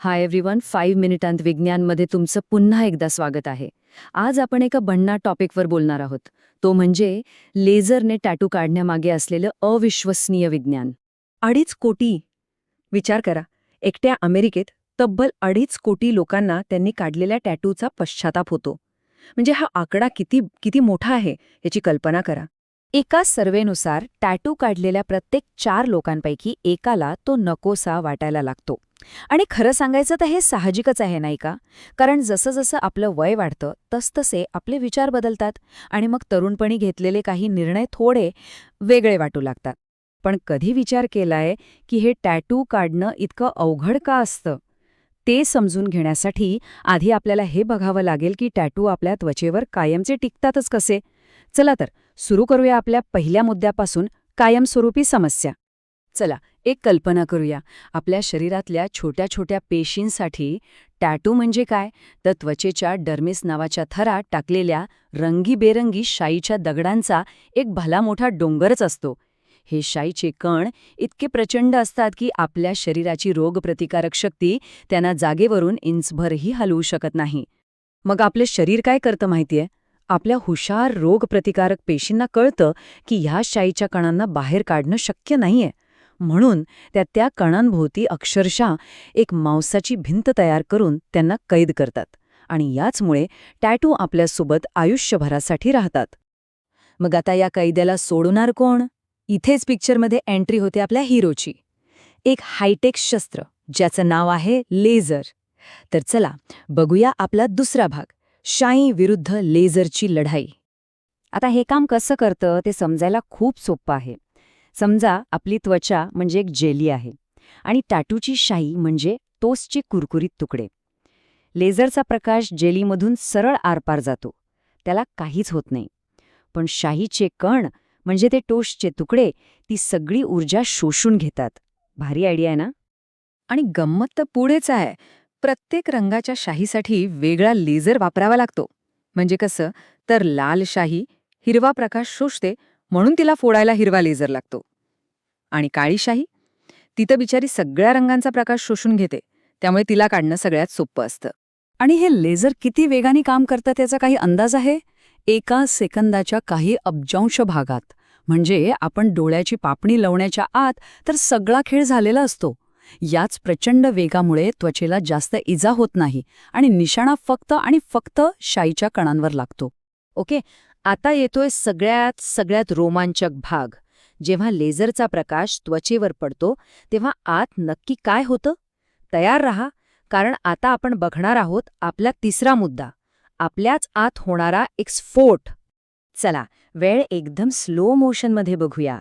Hi everyone, 5 मिनिटांत विज्ञानमध्ये तुमचं पुन्हा एकदा स्वागत आहे. आज आपण एका भन्नाट टॉपिकवर बोलणार आहोत. तो म्हणजे लेझरने टॅटू काढण्यामागे असलेलं अविश्वसनीय विज्ञान. 2.5 कोटी. विचार करा, एकट्या अमेरिकेत तब्बल 2.5 कोटी लोकांना त्यांनी काढलेल्या टॅटूचा पश्चाताप होतो. म्हणजे हा आकडा किती किती मोठा आहे याची कल्पना करा. एका सर्व्हेनुसार टॅटू काढलेल्या प्रत्येक 4 लोकांपैकी एकाला तो नकोसा वाटायला लागतो. आणि खरं सांगायचं तर हे साहजिकच आहे नाही का? कारण जसं जसं आपलं वय वाढतं तसतसे आपले विचार बदलतात आणि मग तरुणपणी घेतलेले काही निर्णय थोडे वेगळे वाटू लागतात. पण कधी विचार केलाय की हे टॅटू काढणं इतकं अवघड का असतं? ते समजून घेण्यासाठी आधी आपल्याला हे बघावं लागेल की टॅटू आपल्या त्वचेवर कायमचे टिकतातच कसे. चला तर सुरू करूया आपल्या पहिल्या मुद्द्यापासून, कायमस्वरूपी समस्या. चला एक कल्पना करूया. आपल्या शरीरातल्या छोट्या छोट्या पेशींसाठी टॅटू म्हणजे काय? तर त्वचेच्या डर्मिस नावाच्या थरात टाकलेल्या रंगीबेरंगी शाईच्या दगडांचा एक भला मोठा डोंगरच असतो. हे शाईचे कण इतके प्रचंड असतात की आपल्या शरीराची रोगप्रतिकारक शक्ती त्यांना जागेवरून इंचभरही हलवू शकत नाही. मग आपले शरीर काय करतं माहितीये? आपल्या हुशार रोगप्रतिकारक पेशींना कळतं की ह्या शाईच्या कणांना बाहेर काढणं शक्य नाहीये. म्हणून त्या कणांभोवती अक्षरशः एक मांसाची भिंत तयार करून त्यांना कैद करतात. आणि याचमुळे टॅटू आपल्यासोबत आयुष्यभरासाठी राहतात. मग आता या कैद्याला सोडणार कोण? इथेच पिक्चरमध्ये एंट्री होते आपल्या हिरोची. एक हायटेक शस्त्र ज्याचं नाव आहे लेझर. तर चला बघूया आपला दुसरा भाग, शाई विरुद्ध लेझरची लढाई. आता हे काम कसं करतं ते समजायला खूप सोपं आहे. समजा आपली त्वचा म्हणजे एक जेली आहे आणि टॅटूची शाई म्हणजे टोस्टचे कुरकुरीत तुकडे. लेझरचा प्रकाश जेलीमधून सरळ आरपार जातो, त्याला काहीच होत नाही. पण शाईचे कण म्हणजे ते टोस्टचे तुकडे ती सगळी ऊर्जा शोषून घेतात. भारी आयडिया आहे ना? आणि गंमत तर पुढेच आहे. प्रत्येक रंगाच्या शाहीसाठी वेगळा लेझर वापरावा लागतो. म्हणजे कसं, तर लाल शाही हिरवा प्रकाश शोषते म्हणून तिला फोडायला हिरवा लेझर लागतो. आणि काळी शाही, ती तर बिचारी सगळ्या रंगांचा प्रकाश शोषून घेते, त्यामुळे तिला काढणं सगळ्यात सोपं असतं. आणि हे लेझर किती वेगाने काम करतं त्याचा काही अंदाज आहे? एका सेकंदाच्या काही अब्जांश भागात. म्हणजे आपण डोळ्याची पापणी लावण्याच्या आत तर सगळा खेळ झालेला असतो. याच प्रचंड वेगामुळे त्वचेला जास्त इजा होत नाही आणि निशाणा फक्त आणि फक्त शाईच्या कणांवर लागतो. ओके, आता येतोय सगळ्यात रोमांचक भाग. जेव्हा लेझरचा प्रकाश त्वचेवर पडतो तेव्हा आत नक्की काय होतं? तयार रहा, कारण आता आपण बघणार आहोत आपला तिसरा मुद्दा, आपल्याच आत होणारा एक स्फोट. चला वेळ एकदम स्लो मोशनमध्ये बघूया.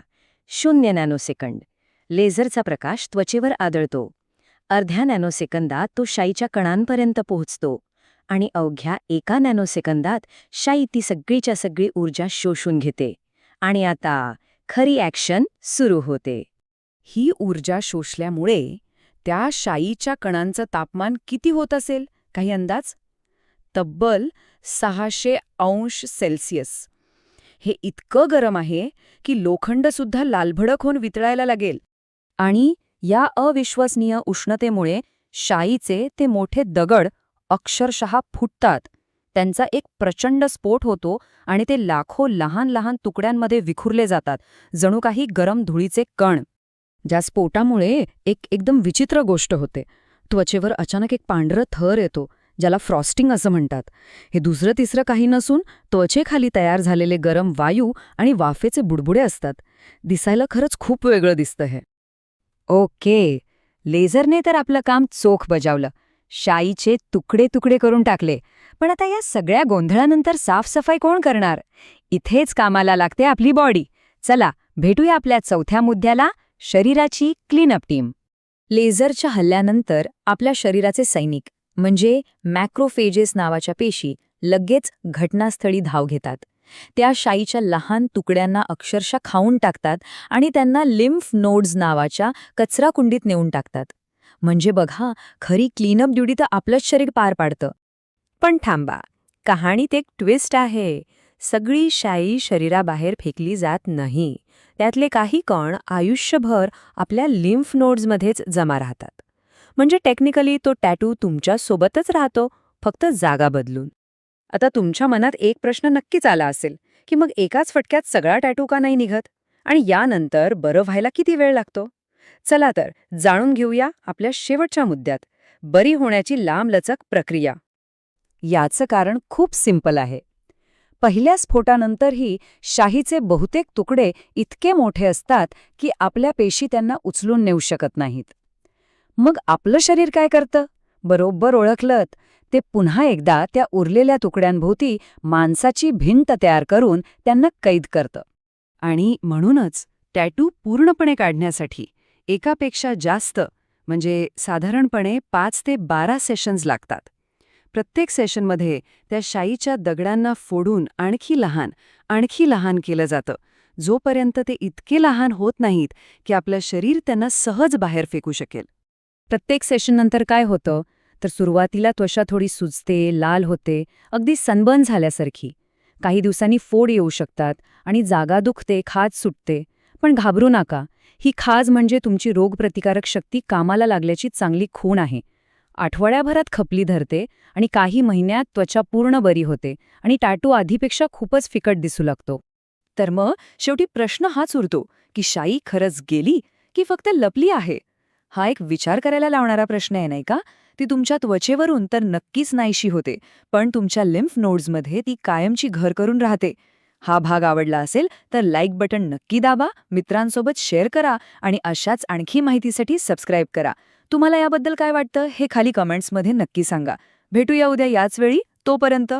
0 नॅनोसेकंद. लेझरचा प्रकाश त्वचेवर आदळतो. अर्ध्या नॅनोसेकंदात तो शाईच्या कणांपर्यंत पोहोचतो आणि अवघ्या 1 नॅनोसेकंदात शाई ती सगळीच्या सगळी ऊर्जा शोषून घेते. आणि आता खरी ॲक्शन सुरू होते. ही ऊर्जा शोषल्यामुळे त्या शाईच्या कणांचं तापमान किती होत असेल? काही अंदाज? तब्बल 600 अंश सेल्सिअस. हे इतकं गरम आहे की लोखंडसुद्धा लालभडक होऊन वितळायला लागेल. आणि या अविश्वसनीय उष्णतेमुळे शाईचे ते मोठे दगड अक्षरशः फुटतात. त्यांचा एक प्रचंड स्फोट होतो आणि ते लाखो लहान लहान तुकड्यांमध्ये विखुरले जातात, जणू काही गरम धुळीचे कण. ज्या स्फोटामुळे एकदम विचित्र गोष्ट होते. त्वचेवर अचानक एक पांढरं थर येतो, ज्याला फ्रॉस्टिंग असं म्हणतात. हे दुसरं तिसरं काही नसून त्वचेखाली तयार झालेले गरम वायू आणि वाफेचे बुडबुडे असतात. दिसायला खरंच खूप वेगळं दिसतं हे. ओके, लेझरने तर आपलं काम चोख बजावलं. शाईचे तुकडे तुकडे करून टाकले. पण आता या सगळ्या गोंधळानंतर साफसफाई कोण करणार? इथेच कामाला लागते आपली बॉडी. चला भेटूया आपल्या चौथ्या मुद्द्याला, शरीराची क्लीनअप टीम. लेझरच्या हल्ल्यानंतर आपल्या शरीराचे सैनिक म्हणजे मॅक्रोफेजेस नावाच्या पेशी लगेच घटनास्थळी धाव घेतात. त्या शाईच्या लहान तुकड्यांना अक्षरशः खाऊन टाकतात आणि त्यांना लिम्फ नोड्स नावाच्या कचराकुंडीत नेऊन टाकतात. म्हणजे बघा, खरी क्लीनअप ड्युटी तर आपलंच शरीर पार पाडतं. पण थांबा, कहाणीत एक ट्विस्ट आहे. सगळी शाई शरीराबाहेर फेकली जात नाही. त्यातले काही कण आयुष्यभर आपल्या लिम्फ नोड्समध्येच जमा राहतात. म्हणजे टेक्निकली तो टॅटू तुमच्या सोबतच राहतो, फक्त जागा बदलून. आता तुमच्या मनात एक प्रश्न नक्कीच आला असेल की मग एकाच फटक्यात सगळा टॅटू का नाही निघत आणि यानंतर बरं व्हायला किती वेळ लागतो. चला तर जाणून घेऊया आपल्या शेवटच्या मुद्द्यात, बरी होण्याची लांबलचक प्रक्रिया. याचं कारण खूप सिंपल आहे. पहिल्या स्फोटानंतरही शाईचे बहुतेक तुकडे इतके मोठे असतात की आपल्या पेशी त्यांना उचलून नेऊ शकत नाहीत. मग आपलं शरीर काय करतं? बरोबर ओळखलंत. ते पुन्हा एकदा त्या उरलेल्या तुकड्यांभोवती मांसाची भिंत तयार करून त्यांना कैद करतं. आणि म्हणूनच टॅटू पूर्णपणे काढण्यासाठी एकापेक्षा जास्त म्हणजे साधारणपणे 5 ते 12 सेशन्स लागतात. प्रत्येक सेशनमध्ये त्या शाईच्या दगडांना फोडून आणखी लहान केलं जातं, जोपर्यंत ते इतके लहान होत नाहीत की आपलं शरीर त्यांना सहज बाहेर फेकू शकेल. प्रत्येक सेशननंतर काय होतं तर सुरुवातीला त्वचा थोडी सुजते, लाल होते, अगदी सनबर्न झाल्यासारखी. काही दिवसांनी फोड येऊ शकतात आणि जागा दुखते, खाज सुटते. पण घाबरू नका, ही खाज म्हणजे तुमची रोगप्रतिकारक शक्ती कामाला लागल्याची चांगली खूण आहे. आठवड्याभरात खपली धरते आणि काही महिन्यात त्वचा पूर्ण बरी होते आणि टॅटू आधीपेक्षा खूपच फिकट दिसू लागतो. तर मग शेवटी प्रश्न हाच उरतो की शाई खरंच गेली की फक्त लपली आहे. हा एक विचार करायला लावणारा प्रश्न आहे, नाही का? ती तुमच्या त्वचेवरून तर नक्कीच नाहीशी होते, पण तुमच्या लिम्फ नोड्समध्ये ती कायमची घर करून राहते. हा भाग आवडला असेल तर लाईक बटन नक्की दाबा, मित्रांसोबत शेअर करा आणि अशाच आणखी माहितीसाठी सबस्क्राईब करा. तुम्हाला याबद्दल काय वाटतं हे खाली कमेंट्समध्ये नक्की सांगा. भेटूया उद्या याच वेळी. तोपर्यंत